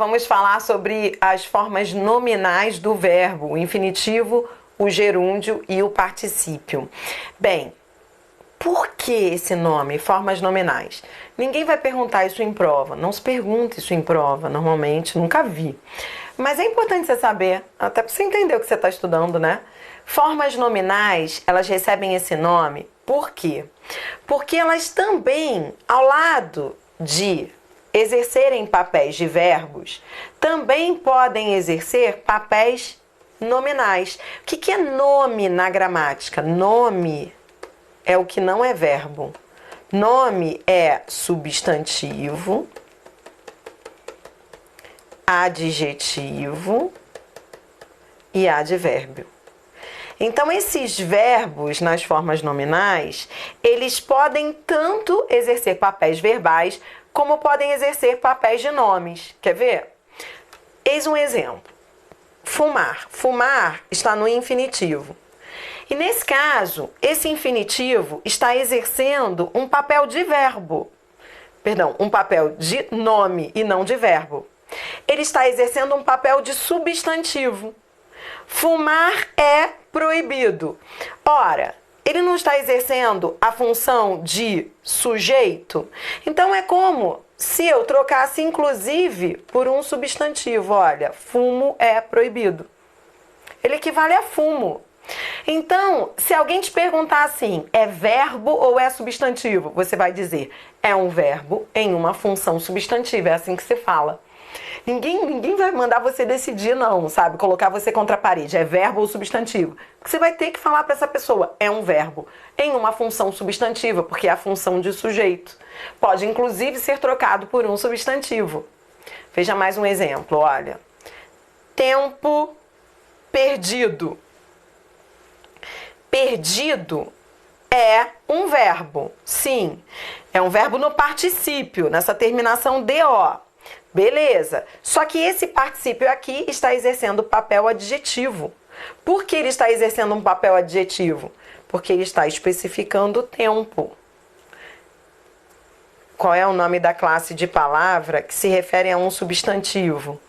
vamos falar sobre as formas nominais do verbo, o infinitivo, o gerúndio e o particípio. Bem, por que esse nome, formas nominais? Ninguém vai perguntar isso em prova, não se pergunta isso em prova, normalmente, nunca vi. Mas é importante você saber, até para você entender o que você está estudando, né? Formas nominais, elas recebem esse nome, por quê? Porque elas também, ao lado de exercerem papéis de verbos, também podem exercer papéis nominais. O que é nome na gramática? Nome é o que não é verbo. Nome é substantivo, adjetivo e advérbio. Então, esses verbos nas formas nominais, eles podem tanto exercer papéis verbais, como podem exercer papéis de nomes. Quer ver? Eis um exemplo. Fumar. Fumar está no infinitivo. E nesse caso, esse infinitivo está exercendo um papel de verbo. Perdão, um papel de nome e não de verbo. Ele está exercendo um papel de substantivo. Fumar é proibido. Ora, ele não está exercendo a função de sujeito? Então é como se eu trocasse inclusive por um substantivo. Olha, fumo é proibido. Ele equivale a fumo. Então, se alguém te perguntar assim, é verbo ou é substantivo? Você vai dizer, é um verbo em uma função substantiva. É assim que se fala. Ninguém vai mandar você decidir, não, sabe? Colocar você contra a parede. É verbo ou substantivo? Você vai ter que falar para essa pessoa. É um verbo em uma função substantiva, porque é a função de sujeito. Pode, inclusive, ser trocado por um substantivo. Veja mais um exemplo, olha. Tempo perdido. Perdido é um verbo. Sim, é um verbo no particípio, nessa terminação DO. Beleza, só que esse particípio aqui está exercendo papel adjetivo. Por que ele está exercendo um papel adjetivo? Porque ele está especificando o tempo. Qual é o nome da classe de palavra que se refere a um substantivo?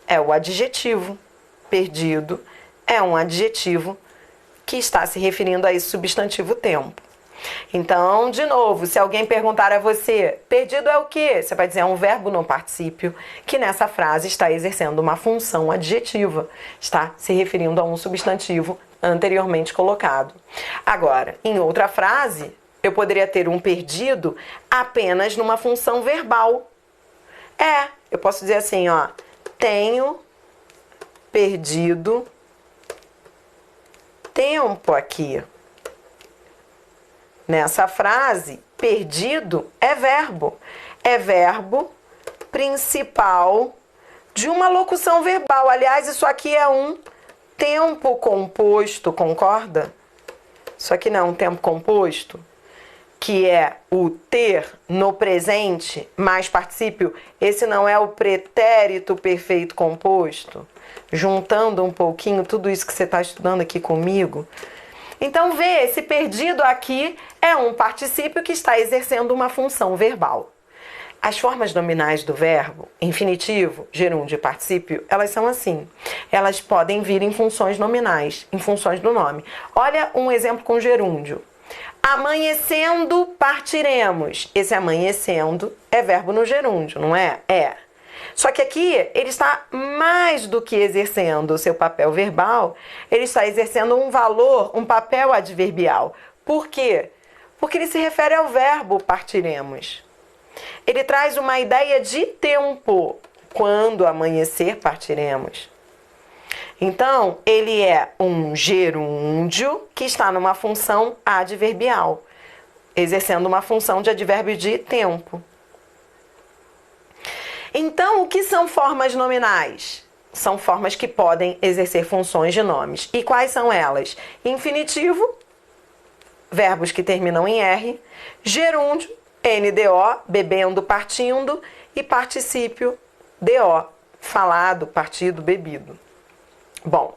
É o adjetivo. Perdido é um adjetivo que está se referindo a esse substantivo tempo. Então, de novo, se alguém perguntar a você, perdido é o quê? Você vai dizer, é um verbo no particípio que nessa frase está exercendo uma função adjetiva, está se referindo a um substantivo anteriormente colocado. Agora, em outra frase, eu poderia ter um perdido apenas numa função verbal. Eu posso dizer assim, ó, tenho perdido tempo aqui. Nessa frase, perdido é verbo. É verbo principal de uma locução verbal. Aliás, isso aqui é um tempo composto, concorda? Isso aqui não é um tempo composto, que é o ter no presente mais particípio. Esse não é o pretérito perfeito composto? Juntando um pouquinho tudo isso que você está estudando aqui comigo. Então, vê, esse perdido aqui é um particípio que está exercendo uma função verbal. As formas nominais do verbo, infinitivo, gerúndio e particípio, elas são assim. Elas podem vir em funções nominais, em funções do nome. Olha um exemplo com gerúndio. Amanhecendo, partiremos. Esse amanhecendo é verbo no gerúndio, não é? É. Só que aqui ele está mais do que exercendo o seu papel verbal, ele está exercendo um valor, um papel adverbial. Por quê? Porque ele se refere ao verbo partiremos. Ele traz uma ideia de tempo. Quando amanhecer, partiremos. Então, ele é um gerúndio que está numa função adverbial, exercendo uma função de advérbio de tempo. Então, o que são formas nominais? São formas que podem exercer funções de nomes. E quais são elas? Infinitivo, verbos que terminam em R, gerúndio, NDO, bebendo, partindo, e particípio, DO, falado, partido, bebido. Bom,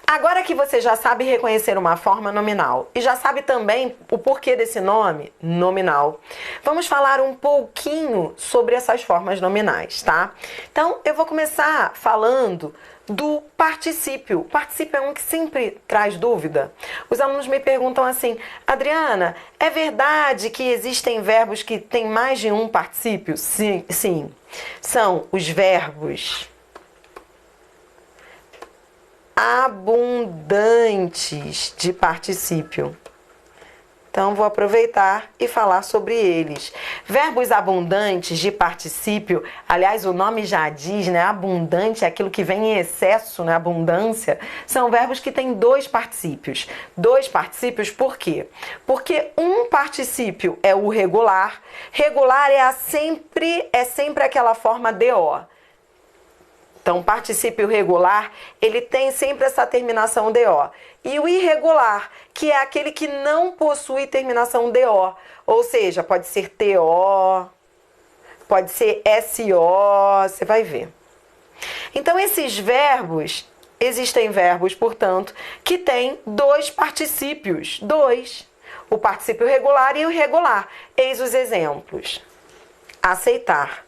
Agora que você já sabe reconhecer uma forma nominal e já sabe também o porquê desse nome, nominal, vamos falar um pouquinho sobre essas formas nominais, tá? Então, eu vou começar falando do particípio. O particípio é um que sempre traz dúvida. Os alunos me perguntam assim: Adriana, é verdade que existem verbos que têm mais de um particípio? Sim, sim. São os verbos abundantes de particípio. Então, vou aproveitar e falar sobre eles. Verbos abundantes de particípio, aliás, o nome já diz, né? Abundante é aquilo que vem em excesso, né? Abundância. São verbos que têm dois particípios. Dois particípios por quê? Porque um particípio é o regular. Regular é sempre aquela forma DO. Então, particípio regular, ele tem sempre essa terminação DO. E o irregular, que é aquele que não possui terminação DO. Ou seja, pode ser TO, pode ser SO, você vai ver. Então, esses verbos, existem verbos, portanto, que têm dois particípios. Dois. O particípio regular e o irregular. Eis os exemplos. Aceitar.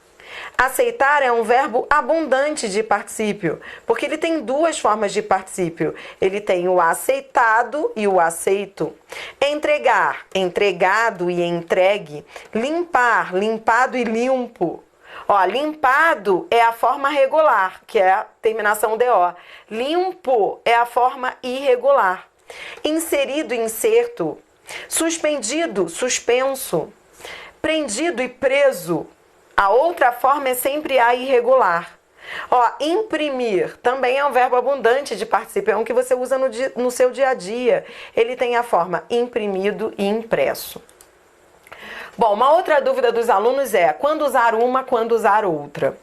Aceitar é um verbo abundante de particípio, porque ele tem duas formas de particípio. Ele tem o aceitado e o aceito. Entregar, entregado e entregue. Limpar, limpado e limpo. Ó, limpado é a forma regular, que é a terminação DO. Limpo é a forma irregular. Inserido, inserto. Suspendido, suspenso. Prendido e preso. A outra forma é sempre a irregular. Ó, imprimir também é um verbo abundante de particípio, é um que você usa no seu dia a dia. Ele tem a forma imprimido e impresso. Bom, uma outra dúvida dos alunos é quando usar uma, quando usar outra.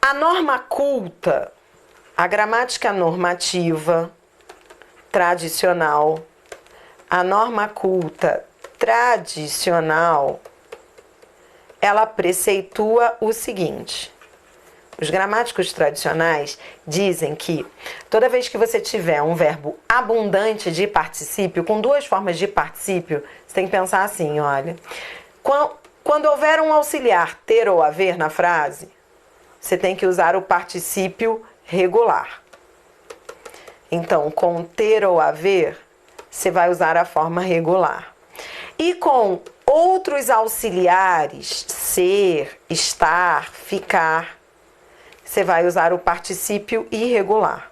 A norma culta, a gramática normativa tradicional, a norma culta tradicional, ela preceitua o seguinte: os gramáticos tradicionais dizem que toda vez que você tiver um verbo abundante de particípio, com duas formas de particípio, você tem que pensar assim, olha, quando houver um auxiliar ter ou haver na frase, você tem que usar o particípio regular. Então, com ter ou haver, você vai usar a forma regular. E com outros auxiliares, ser, estar, ficar, você vai usar o particípio irregular.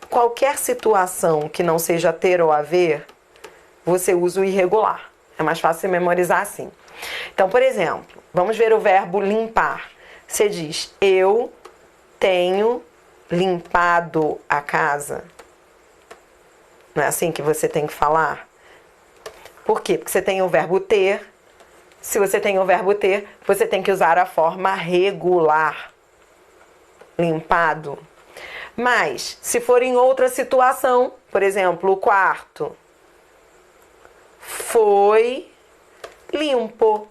Qualquer situação que não seja ter ou haver, você usa o irregular. É mais fácil memorizar assim. Então, por exemplo, vamos ver o verbo limpar. Você diz: eu tenho limpado a casa. Não é assim que você tem que falar? Por quê? Porque você tem o verbo ter. Se você tem o verbo ter, você tem que usar a forma regular. Limpado. Mas, se for em outra situação, por exemplo, o quarto foi limpo.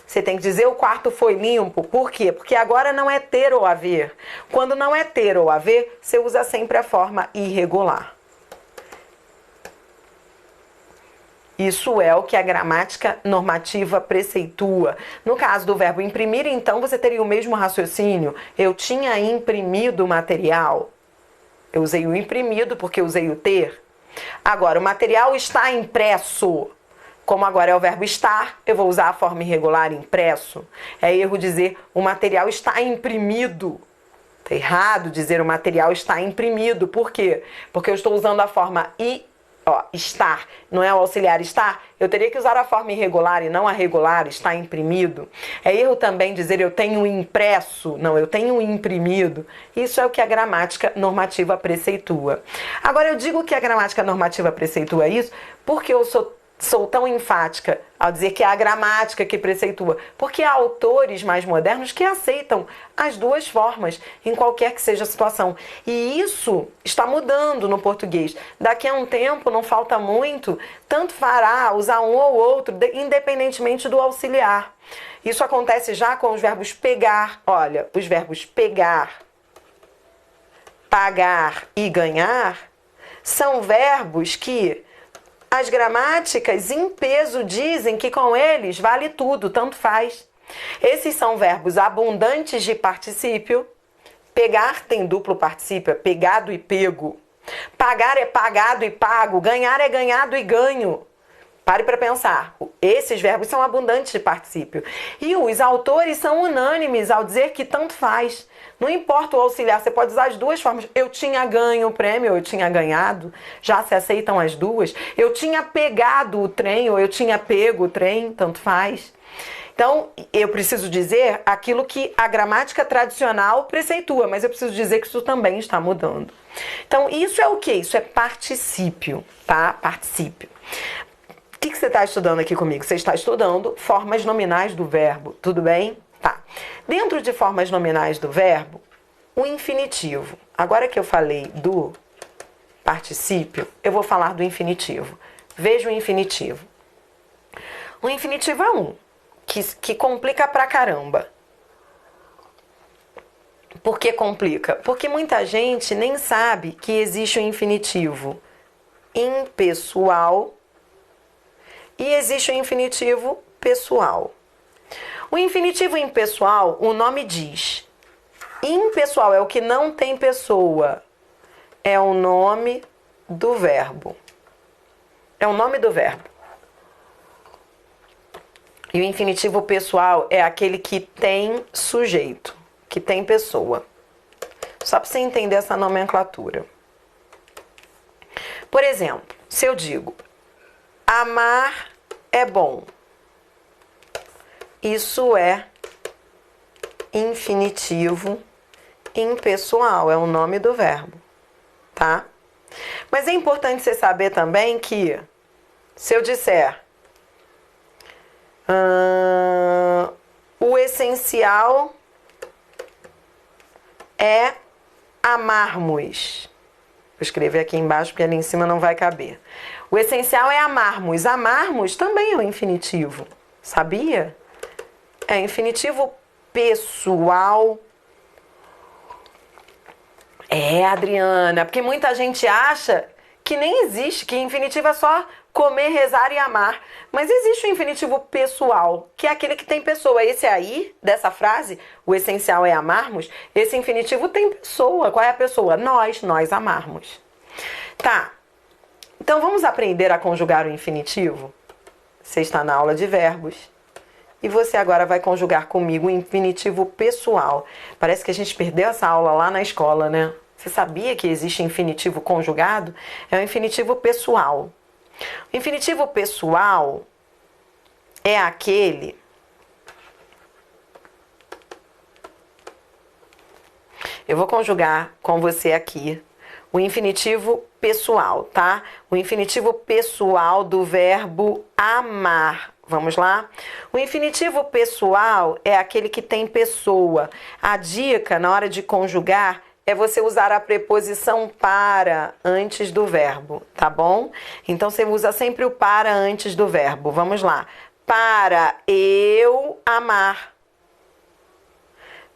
Você tem que dizer o quarto foi limpo. Por quê? Porque agora não é ter ou haver. Quando não é ter ou haver, você usa sempre a forma irregular. Isso é o que a gramática normativa preceitua. No caso do verbo imprimir, então, você teria o mesmo raciocínio. Eu tinha imprimido o material. Eu usei o imprimido porque eu usei o ter. Agora, o material está impresso. Como agora é o verbo estar, eu vou usar a forma irregular impresso. É erro dizer o material está imprimido. Está errado dizer o material está imprimido. Por quê? Porque eu estou usando a forma estar, não é o auxiliar estar? Eu teria que usar a forma irregular e não a regular, está imprimido. É erro também dizer eu tenho impresso, não, eu tenho imprimido. Isso é o que a gramática normativa preceitua. Agora, eu digo que a gramática normativa preceitua isso porque eu sou tão enfática ao dizer que é a gramática que preceitua, porque há autores mais modernos que aceitam as duas formas, em qualquer que seja a situação. E isso está mudando no português. Daqui a um tempo, não falta muito, tanto fará usar um ou outro, independentemente do auxiliar. Isso acontece já com os verbos pegar. Olha, os verbos pegar, pagar e ganhar são verbos que as gramáticas em peso dizem que com eles vale tudo, tanto faz. Esses são verbos abundantes de particípio. Pegar tem duplo particípio, é pegado e pego. Pagar é pagado e pago. Ganhar é ganhado e ganho. Pare para pensar. Esses verbos são abundantes de particípio. E os autores são unânimes ao dizer que tanto faz. Não importa o auxiliar, você pode usar as duas formas. Eu tinha ganho o prêmio, ou eu tinha ganhado. Já se aceitam as duas. Eu tinha pegado o trem, ou eu tinha pego o trem, tanto faz. Então, eu preciso dizer aquilo que a gramática tradicional preceitua, mas eu preciso dizer que isso também está mudando. Então, isso é o quê? Isso é particípio, tá? Particípio. O que você está estudando aqui comigo? Você está estudando formas nominais do verbo, tudo bem? Tá. Dentro de formas nominais do verbo, o infinitivo. Agora que eu falei do particípio, eu vou falar do infinitivo. Veja o infinitivo. O infinitivo é que complica pra caramba. Por que complica? Porque muita gente nem sabe que existe o infinitivo impessoal e existe o infinitivo pessoal. O infinitivo impessoal, o nome diz. Impessoal é o que não tem pessoa. É o nome do verbo. É o nome do verbo. E o infinitivo pessoal é aquele que tem sujeito, que tem pessoa. Só para você entender essa nomenclatura. Por exemplo, se eu digo, amar é bom. Isso é infinitivo impessoal, é o nome do verbo, tá? Mas é importante você saber também que, se eu disser o essencial é amarmos. Vou escrever aqui embaixo porque ali em cima não vai caber. O essencial é amarmos. Amarmos também é o infinitivo. Sabia? É infinitivo pessoal. É, Adriana, porque muita gente acha que nem existe, que infinitivo é só comer, rezar e amar. Mas existe o infinitivo pessoal, que é aquele que tem pessoa. Esse aí, dessa frase, o essencial é amarmos, esse infinitivo tem pessoa. Qual é a pessoa? Nós amarmos. Tá, então vamos aprender a conjugar o infinitivo? Você está na aula de verbos. E você agora vai conjugar comigo o infinitivo pessoal. Parece que a gente perdeu essa aula lá na escola, né? Você sabia que existe infinitivo conjugado? É o infinitivo pessoal. O infinitivo pessoal é aquele eu vou conjugar com você aqui o infinitivo pessoal, tá? O infinitivo pessoal do verbo amar. Vamos lá? O infinitivo pessoal é aquele que tem pessoa. A dica na hora de conjugar é você usar a preposição para antes do verbo, tá bom? Então você usa sempre o para antes do verbo. Vamos lá. Para eu amar.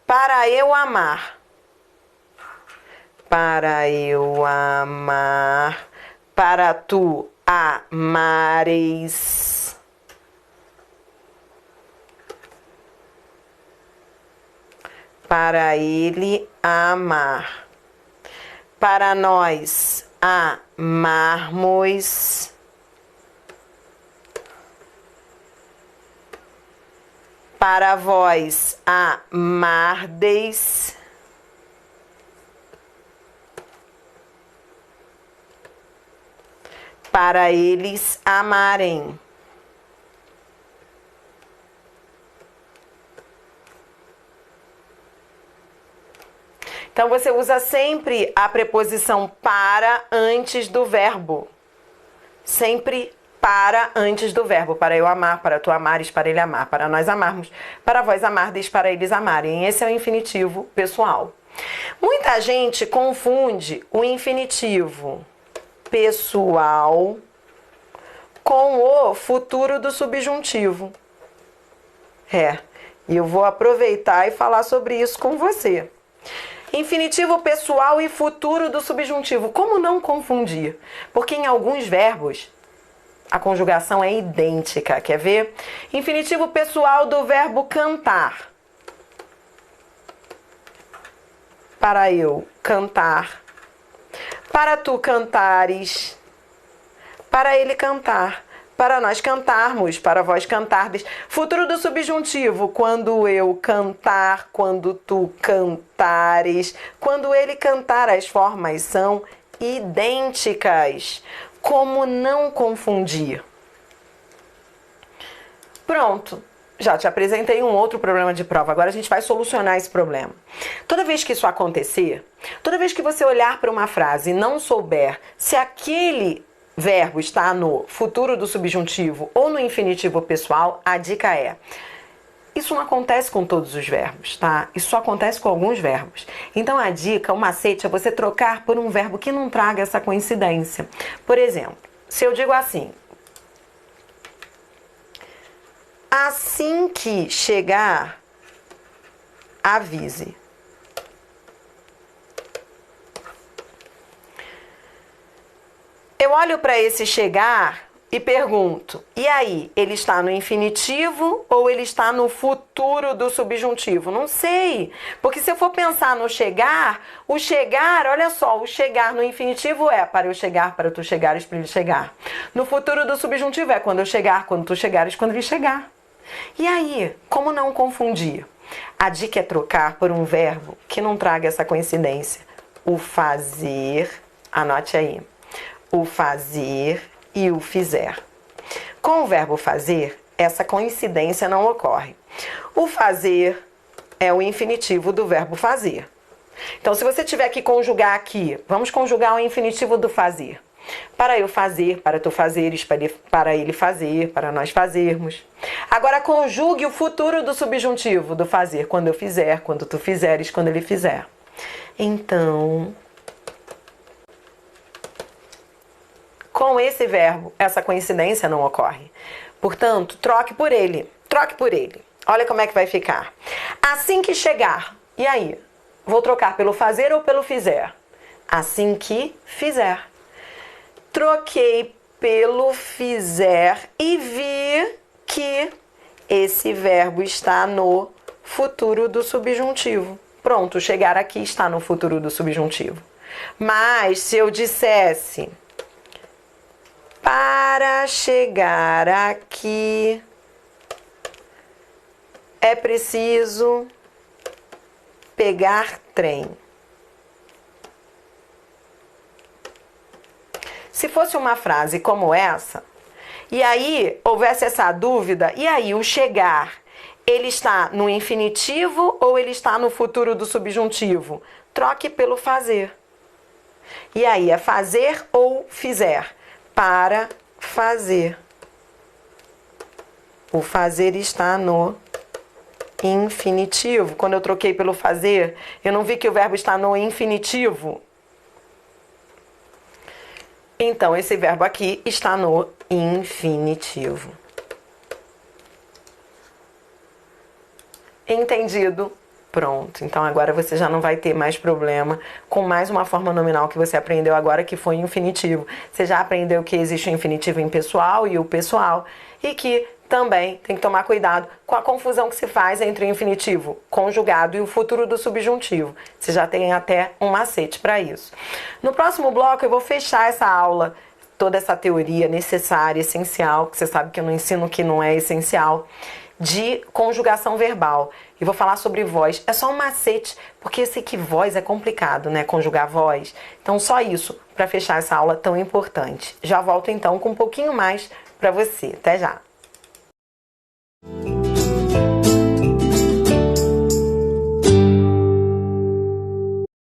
Para eu amar. Para eu amar. Para tu amares. Para ele amar. Para nós amarmos. Para vós amardeis. Para eles amarem. Então, você usa sempre a preposição para antes do verbo. Sempre para antes do verbo. Para eu amar, para tu amares, para ele amar, para nós amarmos, para vós amardes, para eles amarem. Esse é o infinitivo pessoal. Muita gente confunde o infinitivo pessoal com o futuro do subjuntivo. E eu vou aproveitar e falar sobre isso com você. Infinitivo pessoal e futuro do subjuntivo. Como não confundir? Porque em alguns verbos a conjugação é idêntica. Quer ver? Infinitivo pessoal do verbo cantar. Para eu cantar. Para tu cantares. Para ele cantar. Para nós cantarmos, para vós cantardes. Futuro do subjuntivo, quando eu cantar, quando tu cantares, quando ele cantar, as formas são idênticas. Como não confundir? Pronto, já te apresentei um outro problema de prova, agora a gente vai solucionar esse problema. Toda vez que isso acontecer, toda vez que você olhar para uma frase e não souber se aquele verbo está no futuro do subjuntivo ou no infinitivo pessoal, a dica é: isso não acontece com todos os verbos, tá? Isso só acontece com alguns verbos. Então a dica, o macete, é você trocar por um verbo que não traga essa coincidência. Por exemplo, se eu digo assim: assim que chegar, avise. Eu olho para esse chegar e pergunto: e aí, ele está no infinitivo ou ele está no futuro do subjuntivo? Não sei, porque se eu for pensar no chegar, o chegar, olha só, o chegar no infinitivo é para eu chegar, para tu chegares, para ele chegar. No futuro do subjuntivo é quando eu chegar, quando tu chegares, quando ele chegar. E aí, como não confundir? A dica é trocar por um verbo que não traga essa coincidência. O fazer, anote aí. O fazer e o fizer. Com o verbo fazer, essa coincidência não ocorre. O fazer é o infinitivo do verbo fazer. Então, se você tiver que conjugar aqui, vamos conjugar o infinitivo do fazer. Para eu fazer, para tu fazeres, para ele fazer, para nós fazermos. Agora conjugue o futuro do subjuntivo do fazer, quando eu fizer, quando tu fizeres, quando ele fizer. Então, com esse verbo, essa coincidência não ocorre. Portanto, troque por ele. Troque por ele. Olha como é que vai ficar. Assim que chegar. E aí? Vou trocar pelo fazer ou pelo fizer? Assim que fizer. Troquei pelo fizer e vi que esse verbo está no futuro do subjuntivo. Pronto, chegar aqui está no futuro do subjuntivo. Mas se eu dissesse: para chegar aqui é preciso pegar trem. Se fosse uma frase como essa, e aí houvesse essa dúvida, e aí o chegar, ele está no infinitivo ou ele está no futuro do subjuntivo? Troque pelo fazer. E aí é fazer ou fizer? Para fazer. O fazer está no infinitivo. Quando eu troquei pelo fazer, eu não vi que o verbo está no infinitivo. Então, esse verbo aqui está no infinitivo. Entendido? Pronto. Então, agora você já não vai ter mais problema com mais uma forma nominal que você aprendeu agora, que foi infinitivo. Você já aprendeu que existe o infinitivo impessoal e o pessoal, e que também tem que tomar cuidado com a confusão que se faz entre o infinitivo conjugado e o futuro do subjuntivo. Você já tem até um macete para isso. No próximo bloco eu vou fechar essa aula, toda essa teoria necessária, essencial, que você sabe que eu não ensino o que não é essencial, de conjugação verbal. E vou falar sobre voz. É só um macete, porque eu sei que voz é complicado, né? Conjugar voz. Então só isso para fechar essa aula tão importante. Já volto então com um pouquinho mais para você. Até já!